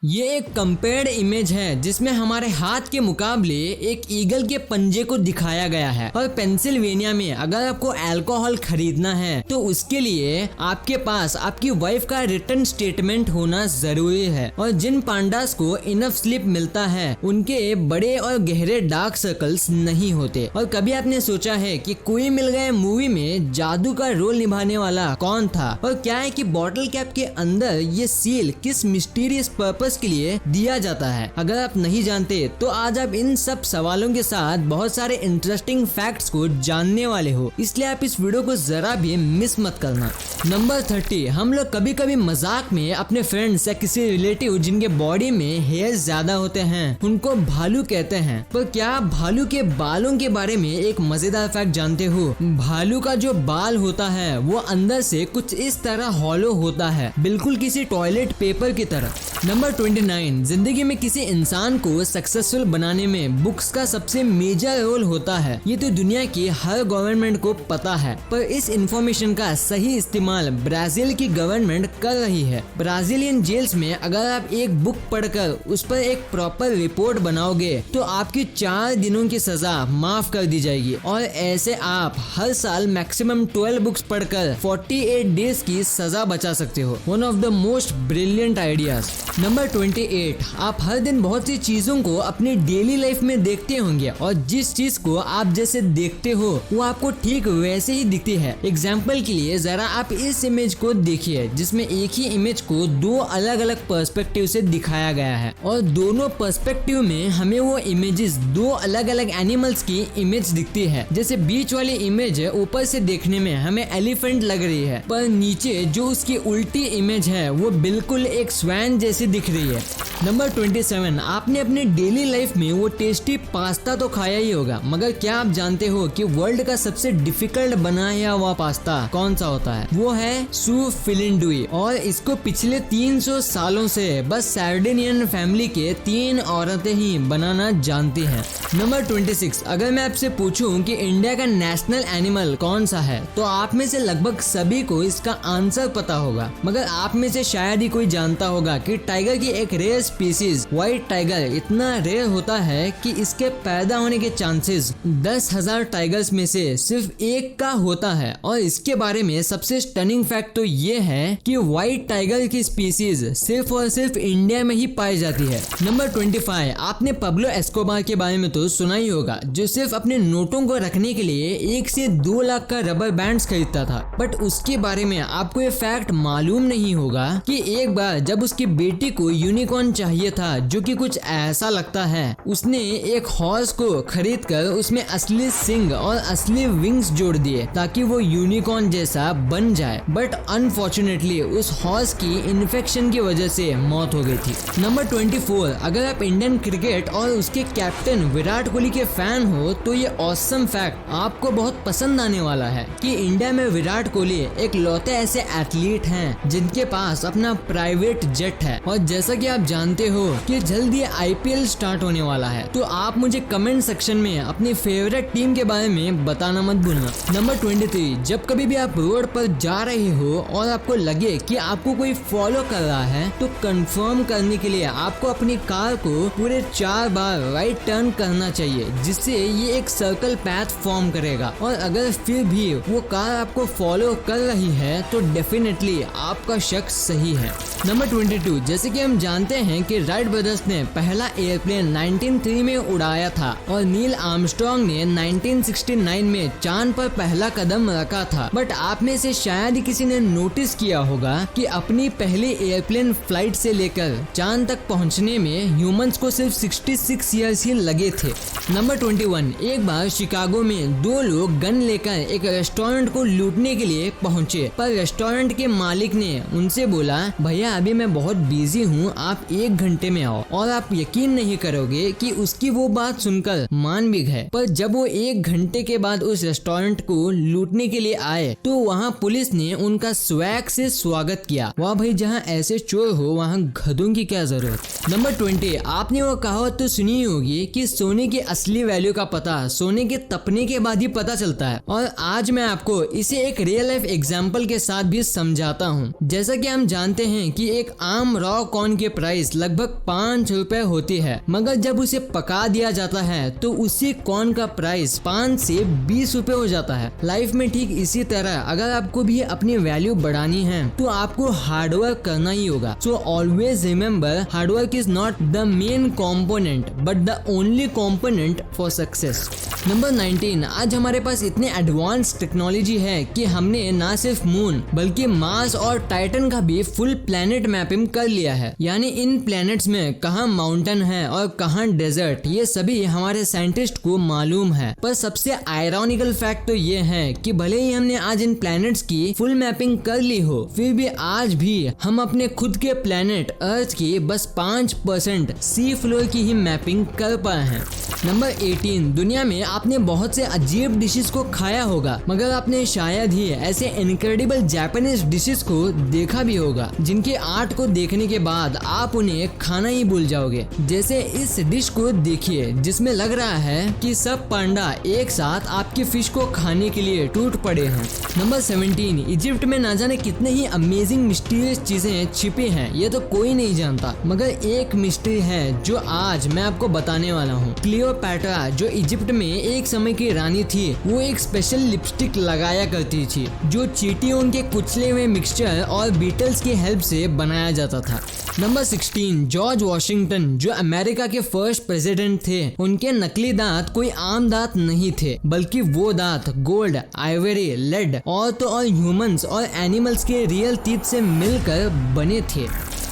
ये एक compared image है जिसमें हमारे हाथ के मुकाबले एक ईगल के पंजे को दिखाया गया है। और पेंसिल्वेनिया में अगर आपको अल्कोहल खरीदना है तो उसके लिए आपके पास आपकी वाइफ का रिटर्न स्टेटमेंट होना जरूरी है। और जिन पांडास को इनफ स्लीप मिलता है उनके बड़े और गहरे डार्क सर्कल्स नहीं होते। और कभी आपने सोचा है कि कोई मिल गए मूवी में जादू का रोल निभाने वाला कौन था, और क्या है कि बॉटल कैप के अंदर ये सील किस मिस्टीरियस पर्पस के लिए दिया जाता है? अगर आप नहीं जानते तो आज आप इन सब सवालों के साथ बहुत सारे इंटरेस्टिंग फैक्ट्स को जानने वाले हो, इसलिए आप इस वीडियो को जरा भी मिस मत करना। नंबर 30, हम लोग कभी कभी मजाक में अपने फ्रेंड्स या किसी रिलेटिव जिनके बॉडी में हेयर ज्यादा होते हैं उनको भालू कहते हैं। पर क्या आप भालू के बालों के बारे में एक मजेदार फैक्ट जानते हो? भालू का जो बाल होता है वो अंदर से कुछ इस तरह हॉलो होता है, बिल्कुल किसी टॉयलेट पेपर की तरह। नंबर 29, जिंदगी में किसी इंसान को सक्सेसफुल बनाने में बुक्स का सबसे मेजर रोल होता है। ये तो दुनिया की हर गवर्नमेंट को पता है, पर इस इंफॉर्मेशन का सही इस्तेमाल ब्राजील की गवर्नमेंट कर रही है। ब्राजीलियन जेल्स में अगर आप एक बुक पढ़कर उस पर एक प्रॉपर रिपोर्ट बनाओगे तो आपकी 4 दिनों की सजा माफ कर दी जाएगी। और ऐसे आप हर साल मैक्सिमम 12 बुक्स पढ़कर 48 डेज की सजा बचा सकते हो। One of the most brilliant ideas. Number 28, आप हर दिन बहुत सी चीजों को अपनी डेली लाइफ में देखते होंगे और जिस चीज को आप जैसे देखते हो वो आपको ठीक वैसे ही दिखती है। एग्जाम्पल के लिए जरा आप इस इमेज को देखिए जिसमें एक ही इमेज को 2 अलग अलग पर्सपेक्टिव से दिखाया गया है और दोनों पर्सपेक्टिव में हमें वो इमेजेस 2 अलग अलग एनिमल्स की इमेज दिखती है। जैसे बीच वाली इमेज ऊपर से देखने में हमें एलिफेंट लग रही है, पर नीचे जो उसकी उल्टी इमेज है वो बिल्कुल एक स्वैन जैसी दिख रही है। नंबर 27, आपने अपने डेली लाइफ में वो टेस्टी पास्ता तो खाया ही होगा, मगर क्या आप जानते हो कि वर्ल्ड का सबसे डिफिकल्ट बनाया हुआ पास्ता कौन सा होता है? वो है सू फिलिंडुई, और इसको पिछले 300 सालों से बस सार्डिनियन फैमिली के 3 औरतें ही बनाना जानती हैं। नंबर 26, अगर मैं आपसे पूछूं कि इंडिया का नेशनल एनिमल कौन सा है तो आप में से लगभग सभी को इसका आंसर पता होगा, मगर आप में से शायद ही कोई जानता होगा कि टाइगर की एक रेयर स्पीसीज व्हाइट टाइगर इतना रेयर होता है कि इसके पैदा होने के चांसेस 10,000 टाइगर्स में से सिर्फ 1 का होता है। और इसके बारे में सबसे स्टनिंग फैक्ट तो ये है कि व्हाइट टाइगर की स्पीसीज सिर्फ और सिर्फ इंडिया में ही पाई जाती है। नंबर 25, आपने पब्लो एस्कोबार के बारे में तो सुना ही होगा, जो सिर्फ अपने नोटों को रखने के लिए 1 से 2 लाख का रबर बैंड्स खरीदता था। बट उसके बारे में आपको ये फैक्ट मालूम नहीं होगा कि एक बार जब उसकी बेटी को यूनिकॉर्न चाहिए था जो कि कुछ ऐसा लगता है, उसने एक हॉर्स को खरीदकर उसमें असली सिंग और असली विंग्स जोड़ दिए ताकि वो यूनिकॉर्न जैसा बन जाए। बट अनफॉर्चुनेटली उस हॉर्स की इन्फेक्शन की वजह से मौत हो गई थी। नंबर 24, अगर आप इंडियन क्रिकेट और उसके कैप्टन विराट कोहली के फैन हो तो ये ऑसम फैक्ट आपको बहुत पसंद आने वाला है कि इंडिया में विराट कोहली एक लौते ऐसे एथलीट हैं जिनके पास अपना प्राइवेट जेट है। और जैसा कि आप जानते हो कि जल्दी आईपीएल स्टार्ट होने वाला है, तो आप मुझे कमेंट सेक्शन में अपनी फेवरेट टीम के बारे में बताना मत भूलना। नंबर 23, जब कभी भी आप रोड पर जा रहे हो और आपको लगे कि आपको कोई फॉलो कर रहा है तो कंफर्म करने के लिए आपको अपनी कार को पूरे 4 बार राइट टर्न करना चाहिए, जिससे ये एक सर्कल पैथ फॉर्म करेगा। और अगर फिर भी वो कार आपको फॉलो कर रही है तो डेफिनेटली आपका शक सही है। नंबर 22, जैसे कि हम जानते हैं कि राइट ब्रदर्स ने पहला एयरप्लेन 1903 में उड़ाया था और नील आर्मस्ट्रॉन्ग ने 1969 में चांद पर पहला कदम रखा था। बट आप में से शायद ही किसी ने नोटिस किया होगा कि अपनी पहली एयरप्लेन फ्लाइट से लेकर चांद तक पहुंचने में ह्यूमंस को सिर्फ 66 ईयर्स ही लगे थे। नंबर 21, एक बार शिकागो में 2 लोग गन लेकर एक रेस्टोरेंट को लूटने के लिए पहुंचे, पर रेस्टोरेंट के मालिक ने उनसे बोला, भैया अभी मैं बहुत बिजी हूँ, आप 1 घंटे में आओ। और आप यकीन नहीं करोगे कि उसकी वो बात सुनकर मान भी गए। पर जब वो 1 घंटे के बाद उस रेस्टोरेंट को लूटने के लिए आए तो वहाँ पुलिस ने उनका स्वैग से स्वागत किया। वाह भाई, जहाँ ऐसे चोर हो वहाँ गधों की क्या जरूरत। नंबर 20, आपने वो कहावत तो सुनी होगी कि सोने की असली वैल्यू का पता सोने के तपने के बाद ही पता चलता है। और आज मैं आपको इसे एक रियल लाइफ एग्जाम्पल के साथ भी समझाता हूँ। जैसा कि हम जानते हैं कि एक आम रॉ कॉर्न कॉर्न की प्राइस लगभग 5 रुपए होती है, मगर जब उसे पका दिया जाता है तो उसी कॉर्न का प्राइस 5 से 20 रुपए हो जाता है। लाइफ में ठीक इसी तरह अगर आपको भी अपनी वैल्यू बढ़ानी है तो आपको हार्डवर्क करना ही होगा। So always remember, hard work is not the main component but the only component for success. Number 19, आज हमारे पास इतने एडवांस टेक्नोलॉजी है कि हमने ना सिर्फ मून बल्कि मार्स और टाइटन का भी फुल प्लेनेट मैपिंग कर लिया है। यानी इन प्लैनेट्स में कहाँ माउंटेन है और कहाँ डेजर्ट, ये सभी हमारे साइंटिस्ट को मालूम है। पर सबसे आयरॉनिकल फैक्ट तो ये है कि भले ही हमने आज इन प्लैनेट्स की फुल मैपिंग कर ली हो, फिर भी आज भी हम अपने खुद के प्लैनेट अर्थ की बस 5% सी फ्लोर की ही मैपिंग कर पाए हैं। नंबर 18, दुनिया में आपने बहुत से अजीब डिशेस को खाया होगा, मगर आपने शायद ही ऐसे इनक्रेडिबल जापानीज डिशेस को देखा भी होगा जिनके आर्ट को देखने के बाद आप उन्हें खाना ही भूल जाओगे। जैसे इस डिश को देखिए जिसमें लग रहा है कि सब पांडा एक साथ आपकी फिश को खाने के लिए टूट पड़े हैं। नंबर 17, इजिप्ट में ना जाने कितने ही अमेजिंग मिस्टीरियस चीजें छिपी हैं, ये तो कोई नहीं जानता, मगर एक मिस्ट्री है जो आज मैं आपको बताने वाला हूँ। क्लियोपैट्रा जो इजिप्ट में एक समय की रानी थी, वो एक स्पेशल लिपस्टिक लगाया करती थी जो चींटियों के कुचले हुए मिक्सचर और बीटल्स की हेल्प से बनाया जाता था। नंबर 16, जॉर्ज वॉशिंगटन जो अमेरिका के फर्स्ट प्रेसिडेंट थे, उनके नकली दांत कोई आम दांत नहीं थे, बल्कि वो दांत गोल्ड, आइवरी, लेड और तो और ह्यूमंस और एनिमल्स के रियल टीथ से मिलकर बने थे।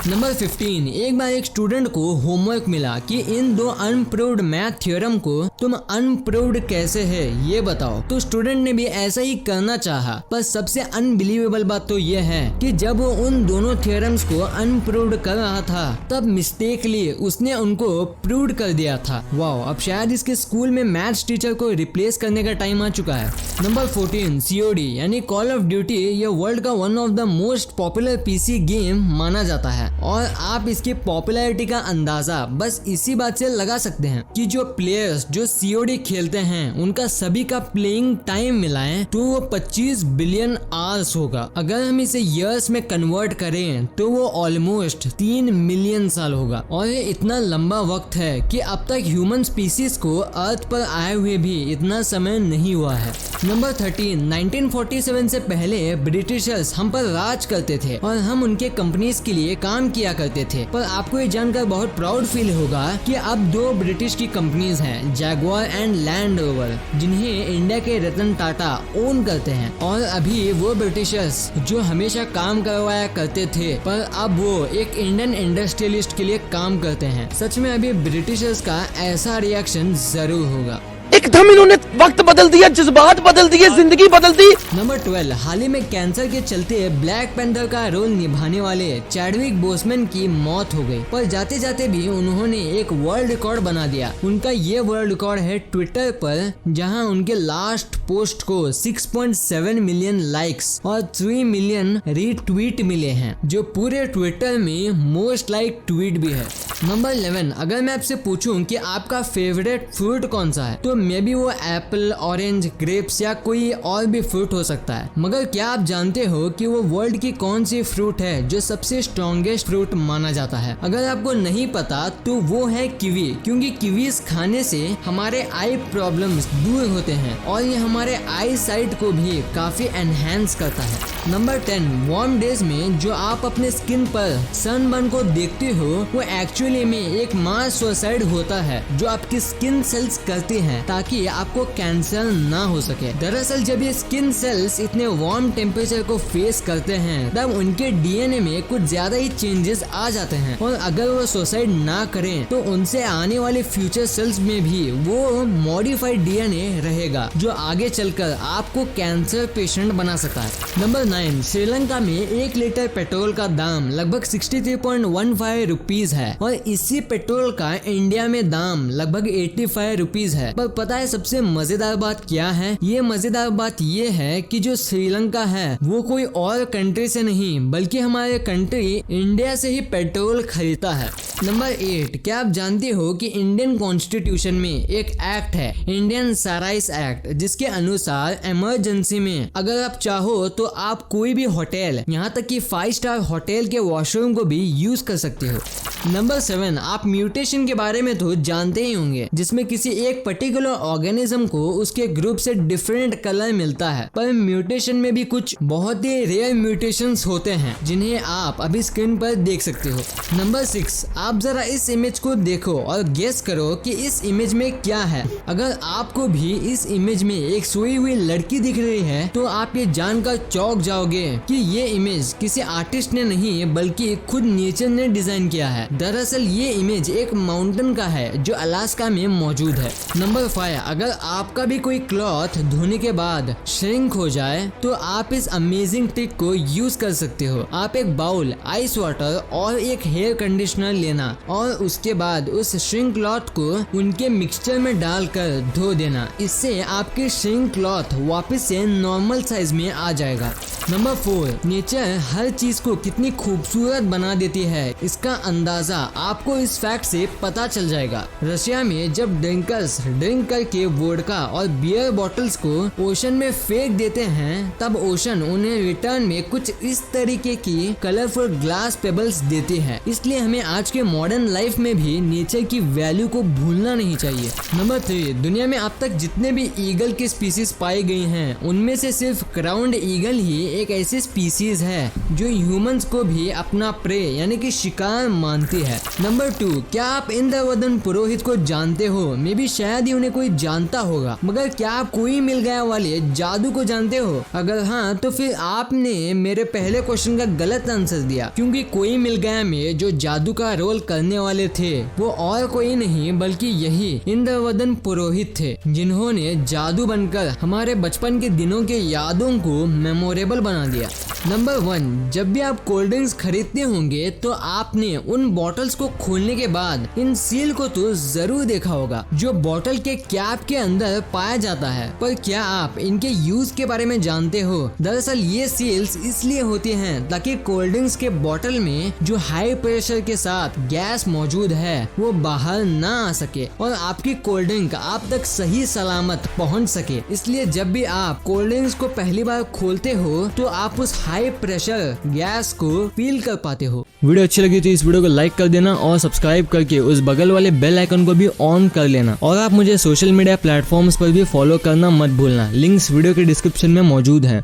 नंबर 15, एक बार एक स्टूडेंट को होमवर्क मिला कि इन दो अनप्रूव्ड मैथ थ्योरम को तुम अनप्रूव्ड कैसे है ये बताओ। तो स्टूडेंट ने भी ऐसा ही करना चाहा, पर सबसे अनबिलीवेबल बात तो ये है कि जब वो उन दोनों थ्योरम्स को अनप्रूव्ड कर रहा था तब मिस्टेकली उसने उनको प्रूव्ड कर दिया था। वाओ, अब शायद इसके स्कूल में मैथ्स टीचर को रिप्लेस करने का टाइम आ चुका है। नंबर 14, COD यानी कॉल ऑफ ड्यूटी, ये वर्ल्ड का one of the most popular PC game माना जाता है और आप इसकी पॉपुलैरिटी का अंदाजा बस इसी बात से लगा सकते हैं कि जो प्लेयर्स जो COD खेलते हैं उनका सभी का प्लेइंग टाइम मिलाएं तो वो 25 बिलियन आवर्स होगा। अगर हम इसे ईयर्स में कन्वर्ट करें तो वो ऑलमोस्ट 3 मिलियन साल होगा और ये इतना लंबा वक्त है कि अब तक ह्यूमन स्पीसीज को अर्थ पर आए हुए भी इतना समय नहीं हुआ है। नंबर 13, 1947 से पहले ब्रिटिशर्स हम पर राज करते थे और हम उनके कंपनीज के लिए काम किया करते थे। पर आपको ये जानकर बहुत प्राउड फील होगा कि अब 2 ब्रिटिश की कंपनीज हैं, जैगुआर एंड लैंड रोवर, जिन्हें इंडिया के रतन टाटा ओन करते हैं। और अभी वो ब्रिटिशर्स जो हमेशा काम करवाया करते थे, पर अब वो एक इंडियन इंडस्ट्रियलिस्ट के लिए काम करते हैं। सच में अभी ब्रिटिशर्स का ऐसा रिएक्शन जरूर होगा। एकदम इन्होंने वक्त बदल दिया, जज्बात बदल दिए, जिंदगी बदल दी। नंबर 12, हाल ही में कैंसर के चलते ब्लैक पैंथर का रोल निभाने वाले चैडविक बोसमैन की मौत हो गई, पर जाते जाते भी उन्होंने एक वर्ल्ड रिकॉर्ड बना दिया। उनका ये वर्ल्ड रिकॉर्ड है ट्विटर पर, जहां उनके लास्ट पोस्ट को 6.7 मिलियन लाइक्स और 3 मिलियन रीट्वीट मिले हैं, जो पूरे ट्विटर में मोस्ट लाइक ट्वीट भी है। नंबर 11, अगर मैं आपसे पूछूं कि आपका फेवरेट फ्रूट कौन सा है, तो मे बी वो एप्पल, ऑरेंज, ग्रेप्स या कोई और भी फ्रूट हो सकता है। मगर क्या आप जानते हो कि वो वर्ल्ड की कौन सी फ्रूट है जो सबसे स्ट्रॉन्गेस्ट फ्रूट माना जाता है? अगर आपको नहीं पता तो वो है कीवी, क्योंकि कीवीज खाने से हमारे आई प्रॉब्लम्स दूर होते हैं और ये हमारे आई साइट को भी काफी एनहेंस करता है। नंबर 10, वार्म डेज में जो आप अपने स्किन पर सनबर्न को देखते हो वो एक्चुअली में एक मास सुसाइड होता है जो आपकी स्किन सेल्स करती हैं ताकि आपको कैंसर ना हो सके। दरअसल जब ये स्किन सेल्स इतने वार्म टेम्परेचर को फेस करते हैं तब उनके DNA में कुछ ज्यादा ही चेंजेस आ जाते हैं और अगर वो सुसाइड ना करें तो उनसे आने वाले फ्यूचर सेल्स में भी वो मॉडिफाइड DNA रहेगा जो आगे चलकर आपको कैंसर पेशेंट बना सकता है। नंबर 9, श्रीलंका में 1 लीटर पेट्रोल का दाम लगभग 63.15 रुपीज है और इसी पेट्रोल का इंडिया में दाम लगभग 85 रुपीज है। पर पता है सबसे मजेदार बात क्या है? ये मजेदार बात ये है कि जो श्रीलंका है वो कोई और कंट्री से नहीं बल्कि हमारे कंट्री इंडिया से ही पेट्रोल खरीदता है। नंबर 8, क्या आप जानते हो कि इंडियन कॉन्स्टिट्यूशन में एक एक्ट है, इंडियन सराइस एक्ट, जिसके अनुसार इमरजेंसी में अगर आप चाहो तो आप कोई भी होटल, यहाँ तक कि 5 स्टार होटल के वॉशरूम को भी यूज कर सकते हो। नंबर 7, आप म्यूटेशन के बारे में तो जानते ही होंगे, जिसमें किसी एक पर्टिकुलर ऑर्गेनिज्म को उसके ग्रुप से डिफरेंट कलर मिलता है। पर म्यूटेशन में भी कुछ बहुत ही रेयर म्यूटेशंस होते हैं जिन्हें आप अभी स्क्रीन पर देख सकते हो। नंबर 6, आप जरा इस इमेज को देखो और गेस करो कि इस इमेज में क्या है। अगर आपको भी इस इमेज में एक सोई हुई लड़की दिख रही है तो आप ये जानकर चौंक जाओगे कि ये इमेज किसी आर्टिस्ट ने नहीं बल्कि खुद नेचर ने डिजाइन किया है। दरअसल ये इमेज एक माउंटेन का है जो अलास्का में मौजूद है। नंबर 5, अगर आपका भी कोई क्लॉथ धोने के बाद श्रिंक हो जाए तो आप इस अमेजिंग ट्रिक को यूज कर सकते हो। आप एक बाउल, आइस वाटर और एक हेयर कंडीशनर लेना और उसके बाद उस श्रिंक क्लॉथ को उनके मिक्सचर में डालकर धो देना। इससे आपकी श्रिंक क्लॉथ वापस से नॉर्मल साइज में आ जाएगा। नंबर 4, नेचर हर चीज को कितनी खूबसूरत बना देती है इसका अंदाजा आपको इस फैक्ट से पता चल जाएगा। रशिया में जब ड्रिंकर्स ड्रिंक करके वोडका और बियर बॉटल्स को ओशन में फेंक देते हैं तब ओशन उन्हें रिटर्न में कुछ इस तरीके की कलरफुल ग्लास पेबल्स देती है। इसलिए हमें आज के मॉडर्न लाइफ में भी नेचर की वैल्यू को भूलना नहीं चाहिए। नंबर 3, दुनिया में अब तक जितने भी ईगल की स्पीसीज पाई गई हैं उनमें से सिर्फ क्राउन्ड ईगल ही एक ऐसी स्पीसीज है जो ह्यूमंस को भी अपना प्रे यानी कि शिकार मानती है। नंबर 2, क्या आप इंद्रवदन पुरोहित को जानते हो? मे भी शायद ही उन्हें कोई जानता होगा, मगर क्या आप कोई मिल गया वाले जादू को जानते हो? अगर हाँ तो फिर आपने मेरे पहले क्वेश्चन का गलत आंसर दिया, क्योंकि कोई मिल गया में जो जादू का रोल करने वाले थे वो और कोई नहीं बल्कि यही इंद्रवदन पुरोहित थे, जिन्होंने जादू बनकर हमारे बचपन के दिनों के यादों को मेमोरेबल बना दिया। नंबर 1, जब भी आप कोल्ड ड्रिंक्स खरीदते होंगे तो आपने उन बॉटल्स को खोलने के बाद इन सील को तो जरूर देखा होगा जो बॉटल के कैप के अंदर पाया जाता है। पर क्या आप इनके यूज के बारे में जानते हो? दरअसल ये सील्स इसलिए होती हैं ताकि कोल्ड ड्रिंक्स के बॉटल में जो हाई प्रेशर के साथ गैस मौजूद है वो बाहर ना आ सके और आपकी कोल्ड ड्रिंक आप तक सही सलामत पहुंच सके। इसलिए जब भी आप कोल्ड ड्रिंक्स को पहली बार खोलते हो तो आप उस हाई प्रेशर गैस को फील कर पाते हो। वीडियो अच्छी लगी तो इस वीडियो को लाइक कर देना और सब्सक्राइब करके उस बगल वाले बेल आइकन को भी ऑन कर लेना। और आप मुझे सोशल मीडिया प्लेटफॉर्म्स पर भी फॉलो करना मत भूलना। लिंक्स वीडियो के डिस्क्रिप्शन में मौजूद हैं।